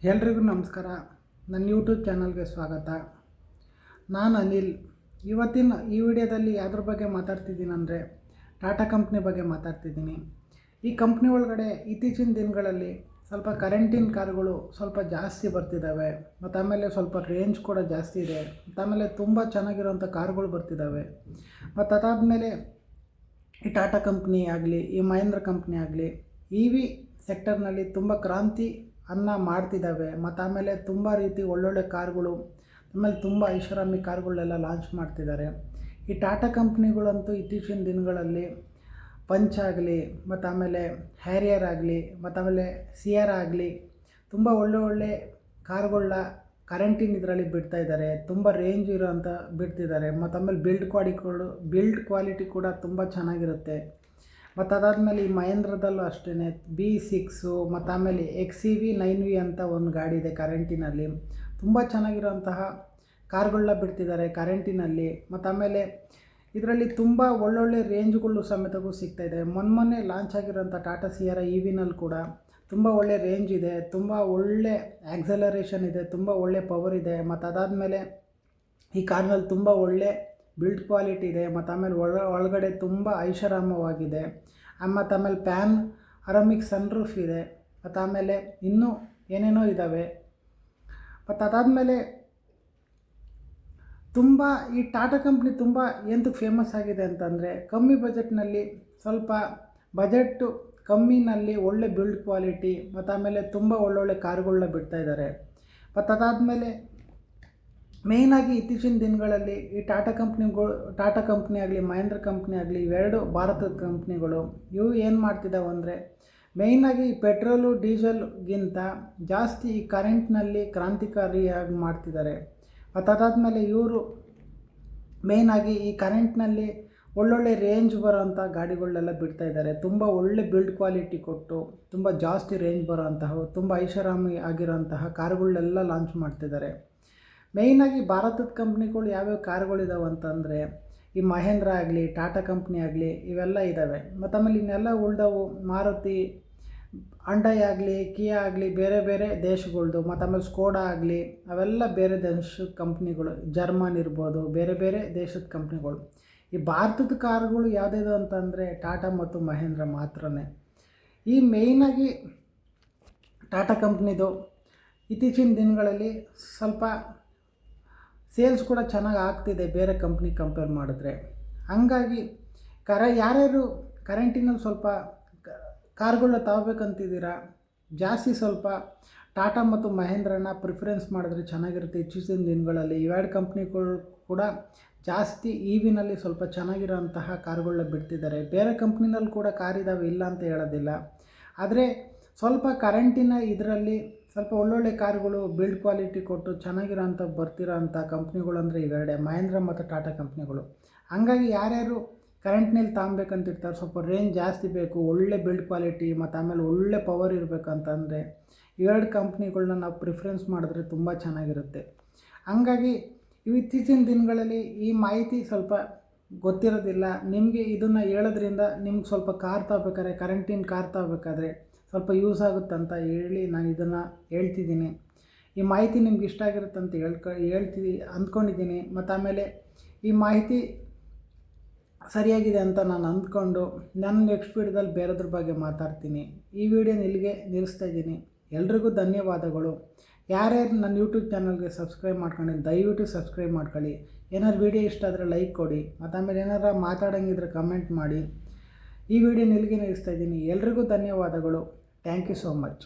ಎಲ್ರಿಗೂ ನಮಸ್ಕಾರ. ನನ್ನ ಯೂಟ್ಯೂಬ್ ಚಾನಲ್ಗೆ ಸ್ವಾಗತ. ನಾನು ಅನಿಲ್. ಇವತ್ತಿನ ಈ ವಿಡಿಯೋದಲ್ಲಿ ಯಾವುದ್ರ ಬಗ್ಗೆ ಮಾತಾಡ್ತಿದ್ದೀನಿ ಅಂದರೆ ಟಾಟಾ ಕಂಪ್ನಿ ಬಗ್ಗೆ ಮಾತಾಡ್ತಿದ್ದೀನಿ. ಈ ಕಂಪ್ನಿ ಒಳಗಡೆ ಇತ್ತೀಚಿನ ದಿನಗಳಲ್ಲಿ ಸ್ವಲ್ಪ ಕರೆಂಟಿನ ಕಾರುಗಳು ಸ್ವಲ್ಪ ಜಾಸ್ತಿ ಬರ್ತಿದ್ದಾವೆ, ಮತ್ತು ಆಮೇಲೆ ಸ್ವಲ್ಪ ರೇಂಜ್ ಕೂಡ ಜಾಸ್ತಿ ಇದೆ, ಮತ್ತು ಆಮೇಲೆ ತುಂಬ ಚೆನ್ನಾಗಿರೋಂಥ ಕಾರುಗಳು ಬರ್ತಿದ್ದಾವೆ. ಮತ್ತು ಅದಾದಮೇಲೆ ಈ ಟಾಟಾ ಕಂಪ್ನಿ ಆಗಲಿ, ಈ ಮಹೇಂದ್ರ ಕಂಪ್ನಿ ಆಗಲಿ ಇ ವಿ ಸೆಕ್ಟರ್ನಲ್ಲಿ ತುಂಬ ಕ್ರಾಂತಿ ಮಾಡ್ತಿದ್ದಾವೆ. ಮತ್ತು ಆಮೇಲೆ ತುಂಬ ರೀತಿ ಒಳ್ಳೊಳ್ಳೆ ಕಾರುಗಳು, ಆಮೇಲೆ ತುಂಬ ಐಷಾರಾಮಿ ಕಾರುಗಳನ್ನೆಲ್ಲ ಲಾಂಚ್ ಮಾಡ್ತಿದ್ದಾರೆ. ಈ ಟಾಟಾ ಕಂಪ್ನಿಗಳಂತೂ ಇತ್ತೀಚಿನ ದಿನಗಳಲ್ಲಿ ಪಂಚ್ ಆಗಲಿ, ಮತ್ತು ಆಮೇಲೆ ಹ್ಯಾರಿಯರ್ ಆಗಲಿ, ಮತ್ತು ಆಮೇಲೆ ಸಿಯರ್ ಆಗಲಿ ತುಂಬ ಒಳ್ಳೆ ಕಾರುಗಳನ್ನ ಕರೆಂಟಿನ ಇದರಲ್ಲಿ ಬಿಡ್ತಾಯಿದ್ದಾರೆ. ತುಂಬ ರೇಂಜ್ ಇರೋಂಥ ಬಿಡ್ತಿದ್ದಾರೆ. ಮತ್ತು ಆಮೇಲೆ ಬಿಲ್ಡ್ ಕ್ವಾಲಿಟಿ ಕೂಡ ತುಂಬ ಚೆನ್ನಾಗಿರುತ್ತೆ. ಮತ್ತು ಅದಾದಮೇಲೆ ಈ ಮಹೇಂದ್ರದಲ್ಲೂ ಅಷ್ಟೇ B6 ಮತ್ತು ಆಮೇಲೆ XEV9V ಅಂತ ಒಂದು ಗಾಡಿ ಇದೆ ಕರೆಂಟಿನಲ್ಲಿ. ತುಂಬ ಚೆನ್ನಾಗಿರೋಂತಹ ಕಾರ್ಗಳನ್ನ ಬಿಡ್ತಿದ್ದಾರೆ ಕರೆಂಟಿನಲ್ಲಿ. ಮತ್ತು ಆಮೇಲೆ ಇದರಲ್ಲಿ ತುಂಬ ಒಳ್ಳೊಳ್ಳೆ ರೇಂಜ್ಗಳು ಸಮೇತಗೂ ಸಿಗ್ತಾಯಿದೆ. ಮೊನ್ನೆ ಲಾಂಚ್ ಆಗಿರೋಂಥ ಟಾಟಾ ಸಿಯರಾ EVನಲ್ಲಿ ಕೂಡ ತುಂಬ ಒಳ್ಳೆ ರೇಂಜ್ ಇದೆ, ತುಂಬ ಒಳ್ಳೆ ಆಕ್ಸಲರೇಷನ್ ಇದೆ, ತುಂಬ ಒಳ್ಳೆ ಪವರ್ ಇದೆ. ಮತ್ತು ಅದಾದಮೇಲೆ ಈ ಕಾರ್ನಲ್ಲಿ ತುಂಬ ಒಳ್ಳೆ ಬಿಲ್ಡ್ ಕ್ವಾಲಿಟಿ ಇದೆ. ಮತ್ತು ಆಮೇಲೆ ಒಳಗಡೆ ತುಂಬ ಐಷಾರಾಮವಾಗಿದೆ. ಮತ್ತು ಆಮೇಲೆ ಪ್ಯಾನ್ ಅರಾಮಿಕ್ ಸನ್ರೂಫ್ ಇದೆ. ಮತ್ತು ಆಮೇಲೆ ಇನ್ನೂ ಏನೇನೋ ಇದ್ದಾವೆ. ಮತ್ತು ಅದಾದಮೇಲೆ ತುಂಬ ಈ ಟಾಟಾ ಕಂಪ್ನಿ ತುಂಬ ಎಂತಕ್ಕೆ ಫೇಮಸ್ ಆಗಿದೆ ಅಂತಂದರೆ ಕಮ್ಮಿ ಬಜೆಟ್ನಲ್ಲಿ, ಸ್ವಲ್ಪ ಬಜೆಟ್ಟು ಕಮ್ಮಿನಲ್ಲಿ ಒಳ್ಳೆ ಬಿಲ್ಡ್ ಕ್ವಾಲಿಟಿ, ಮತ್ತು ಆಮೇಲೆ ತುಂಬ ಒಳ್ಳೊಳ್ಳೆ ಕಾರುಗಳನ್ನ ಬಿಡ್ತಾಯಿದ್ದಾರೆ. ಮತ್ತು ಅದಾದಮೇಲೆ ಮೇಯ್ನಾಗಿ ಇತ್ತೀಚಿನ ದಿನಗಳಲ್ಲಿ ಈ ಟಾಟಾ ಕಂಪ್ನಿ ಆಗಲಿ, ಮಹೇಂದ್ರ ಕಂಪ್ನಿ ಆಗಲಿ, ಇವೆರಡು ಭಾರತದ ಕಂಪ್ನಿಗಳು ಇವು ಏನು ಮಾಡ್ತಿದ್ದಾವೆ ಅಂದರೆ ಮೇಯ್ನಾಗಿ ಪೆಟ್ರೋಲು ಡೀಸೆಲ್ಗಿಂತ ಜಾಸ್ತಿ ಈ ಕರೆಂಟ್ನಲ್ಲಿ ಕ್ರಾಂತಿಕಾರಿಯಾಗಿ ಮಾಡ್ತಿದ್ದಾರೆ. ಮತ್ತು ಅದಾದಮೇಲೆ ಇವರು ಮೇಯ್ನಾಗಿ ಈ ಕರೆಂಟ್ನಲ್ಲಿ ಒಳ್ಳೊಳ್ಳೆ ರೇಂಜ್ ಬರೋವಂಥ ಗಾಡಿಗಳನ್ನೆಲ್ಲ ಬಿಡ್ತಾಯಿದ್ದಾರೆ. ತುಂಬ ಒಳ್ಳೆ ಬಿಲ್ಡ್ ಕ್ವಾಲಿಟಿ ಕೊಟ್ಟು ತುಂಬ ಜಾಸ್ತಿ ರೇಂಜ್ ಬರೋವಂತಹ, ತುಂಬ ಐಷಾರಾಮಿ ಆಗಿರೋಂತಹ ಕಾರುಗಳನ್ನೆಲ್ಲ ಲಾಂಚ್ ಮಾಡ್ತಿದ್ದಾರೆ. ಮೇಯ್ನಾಗಿ ಭಾರತದ ಕಂಪ್ನಿಗಳು ಯಾವ್ಯಾವ ಕಾರುಗಳಿದಾವೆ ಅಂತಂದರೆ ಈ ಮಹೇಂದ್ರ ಆಗಲಿ, ಟಾಟಾ ಕಂಪ್ನಿ ಆಗಲಿ ಇವೆಲ್ಲ ಇದ್ದಾವೆ. ಮತ್ತು ಆಮೇಲೆ ಇನ್ನೆಲ್ಲ ಉಳ್ದವು ಮಾರುತಿ, ಹಂಡೈ ಆಗಲಿ, ಕಿಯಾ ಆಗಲಿ ಬೇರೆ ಬೇರೆ ದೇಶಗಳ್ದು. ಮತ್ತು ಆಮೇಲೆ ಸ್ಕೋಡಾ ಆಗಲಿ ಅವೆಲ್ಲ ಬೇರೆ ದೇಶದ ಕಂಪ್ನಿಗಳು, ಜರ್ಮನ್ ಇರ್ಬೋದು, ಬೇರೆ ಬೇರೆ ದೇಶದ ಕಂಪ್ನಿಗಳು. ಈ ಭಾರತದ ಕಾರುಗಳು ಯಾವುದಿದೆ ಅಂತಂದರೆ ಟಾಟಾ ಮತ್ತು ಮಹೇಂದ್ರ ಮಾತ್ರನೇ. ಈ ಮೇಯ್ನಾಗಿ ಟಾಟಾ ಕಂಪ್ನಿದು ಇತ್ತೀಚಿನ ದಿನಗಳಲ್ಲಿ ಸ್ವಲ್ಪ ಸೇಲ್ಸ್ ಕೂಡ ಚೆನ್ನಾಗಿ ಆಗ್ತಿದೆ ಬೇರೆ ಕಂಪ್ನಿ ಕಂಪೇರ್ ಮಾಡಿದ್ರೆ. ಹಂಗಾಗಿ ಯಾರ್ಯಾರು ಕರೆಂಟಿನಲ್ಲಿ ಸ್ವಲ್ಪ ಕಾರ್ಗಳನ್ನ ತಗೋಬೇಕಂತಿದ್ದೀರಾ, ಜಾಸ್ತಿ ಸ್ವಲ್ಪ ಟಾಟಾ ಮತ್ತು ಮಹೇಂದ್ರನ ಪ್ರಿಫರೆನ್ಸ್ ಮಾಡಿದ್ರೆ ಚೆನ್ನಾಗಿರುತ್ತೆ. ಇತ್ತೀಚಿನ ದಿನಗಳಲ್ಲಿ ಇವೆರಡು ಕಂಪ್ನಿಗಳು ಕೂಡ ಜಾಸ್ತಿ EVನಲ್ಲಿ ಸ್ವಲ್ಪ ಚೆನ್ನಾಗಿರೋಂತಹ ಕಾರುಗಳನ್ನ ಬಿಡ್ತಿದ್ದಾರೆ. ಬೇರೆ ಕಂಪ್ನಿನಲ್ಲಿ ಕೂಡ ಕಾರಿದ್ದಾವೆ, ಇಲ್ಲ ಅಂತ ಹೇಳೋದಿಲ್ಲ. ಆದರೆ ಸ್ವಲ್ಪ ಕರೆಂಟಿನ ಇದರಲ್ಲಿ ಸ್ವಲ್ಪ ಒಳ್ಳೊಳ್ಳೆ ಕಾರುಗಳು ಬಿಲ್ಡ್ ಕ್ವಾಲಿಟಿ ಕೊಟ್ಟು ಚೆನ್ನಾಗಿರೋಂಥ ಬರ್ತಿರೋಂಥ ಕಂಪ್ನಿಗಳು ಅಂದರೆ ಇವೆರಡೇ, ಮಹೇಂದ್ರ ಮತ್ತು ಟಾಟಾ ಕಂಪ್ನಿಗಳು. ಹಂಗಾಗಿ ಯಾರ್ಯಾರು ಕರೆಂಟ್ನಲ್ಲಿ ತಗೊಬೇಕಂತಿರ್ತಾರೆ, ಸ್ವಲ್ಪ ರೇಂಜ್ ಜಾಸ್ತಿ ಬೇಕು, ಒಳ್ಳೆ ಬಿಲ್ಡ್ ಕ್ವಾಲಿಟಿ, ಮತ್ತು ಆಮೇಲೆ ಒಳ್ಳೆ ಪವರ್ ಇರಬೇಕಂತಂದರೆ ಇವೆರಡು ಕಂಪ್ನಿಗಳನ್ನ ನಾವು ಪ್ರಿಫರೆನ್ಸ್ ಮಾಡಿದ್ರೆ ತುಂಬ ಚೆನ್ನಾಗಿರುತ್ತೆ. ಹಂಗಾಗಿ ಇತ್ತೀಚಿನ ದಿನಗಳಲ್ಲಿ ಈ ಮಾಹಿತಿ ಸ್ವಲ್ಪ ಗೊತ್ತಿರೋದಿಲ್ಲ ನಿಮಗೆ. ಇದನ್ನು ಹೇಳೋದ್ರಿಂದ ನಿಮ್ಗೆ ಸ್ವಲ್ಪ ಕಾರ್ ತಗೋಬೇಕಾದ್ರೆ, ಕರೆಂಟಿನ ಕಾರ್ ತಗೋಬೇಕಾದ್ರೆ ಸ್ವಲ್ಪ ಯೂಸ್ ಆಗುತ್ತಂತ ಹೇಳಿ ನಾನು ಇದನ್ನು ಹೇಳ್ತಿದ್ದೀನಿ. ಈ ಮಾಹಿತಿ ನಿಮ್ಗೆ ಇಷ್ಟ ಆಗಿರುತ್ತಂತ ಅಂದ್ಕೊಂಡಿದ್ದೀನಿ. ಮತ್ತು ಆಮೇಲೆ ಈ ಮಾಹಿತಿ ಸರಿಯಾಗಿದೆ ಅಂತ ನಾನು ಅಂದ್ಕೊಂಡು ನನ್ನ ನೆಕ್ಸ್ಟ್ ವೀಡಿಯೋದಲ್ಲಿ ಬೇರೆದ್ರ ಬಗ್ಗೆ ಮಾತಾಡ್ತೀನಿ. ಈ ವಿಡಿಯೋನ ಇಲ್ಲಿಗೆ ನಿಲ್ಲಿಸ್ತಾ ಇದ್ದೀನಿ. ಎಲ್ರಿಗೂ ಧನ್ಯವಾದಗಳು. ಯಾರ್ಯಾರು ನನ್ನ ಯೂಟ್ಯೂಬ್ ಚಾನಲ್ಗೆ ಸಬ್ಸ್ಕ್ರೈಬ್ ಮಾಡ್ಕೊಂಡಿದ್ದೀನಿ ದಯವಿಟ್ಟು ಸಬ್ಸ್ಕ್ರೈಬ್ ಮಾಡ್ಕೊಳ್ಳಿ. ಏನಾದ್ರು ವಿಡಿಯೋ ಇಷ್ಟ ಆದರೆ ಲೈಕ್ ಕೊಡಿ. ಮತ್ತು ಆಮೇಲೆ ಏನಾರು ಮಾತಾಡೋಂಗಿದ್ರೆ ಕಮೆಂಟ್ ಮಾಡಿ. ಈ ವಿಡಿಯೋನ ಇಲ್ಲಿಗೆ ನಿಲ್ಲಿಸ್ತಾ ಇದ್ದೀನಿ. ಎಲ್ರಿಗೂ ಧನ್ಯವಾದಗಳು. Thank you so much.